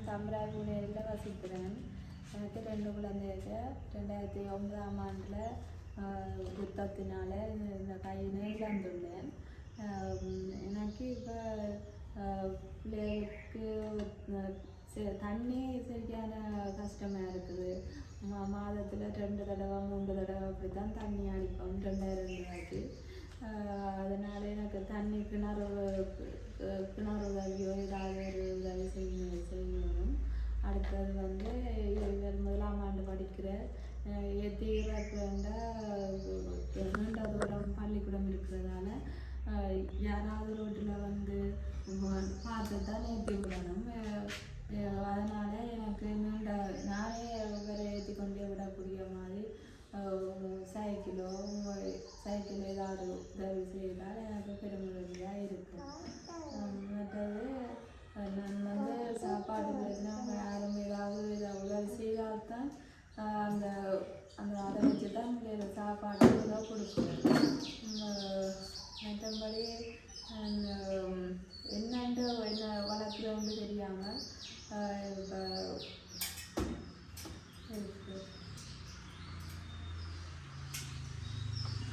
தம்பராபுனையில் வசிக்கிறேன். எனக்கு 2 குழந்தைகள். 2009ஆம் ஆண்டில் யுத்தத்தினால இந்த கையினை இழந்துள்ளேன். எனக்கு இப்போ பிள்ளைகளுக்கு தண்ணி சரியான கஷ்டமாக இருக்குது. மாதத்தில் 2 தடவை 3 தடவை அப்படி தான் தண்ணி அடிப்போம் 2000 ரூபாய்க்கு. அதனால் எனக்கு தண்ணி கிணறு உதவியோ ஏதாவது ஒரு உதவி செய்யணும். அடுத்தது இவர் 1ஆம் ஆண்டு படிக்கிற ஏற்றிக்கிறேன்டா நீண்ட தூரம் பள்ளிக்கூடம் இருக்கிறதால யாராவது ரோட்டில் பார்த்து தான் ஏற்றி விடணும். அதனால் எனக்கு நானே இவரை ஏற்றி கொண்டே விடக்கூடிய மாதிரி சைக்கிள் ஏதாவது உதவி செய்தால் எனக்கு பெருமுதவியாக இருக்கும். மற்றது நான் சாப்பாடு பிரச்சனை யாரும் ஏதாவது உதவி செய்தால்தான் அந்த அதை வச்சு தான் சாப்பாடு ஏதோ கொடுப்பேன். மற்றபடி என்னென்று என்ன வளர்க்குறோன்னு தெரியாமல் இப்போ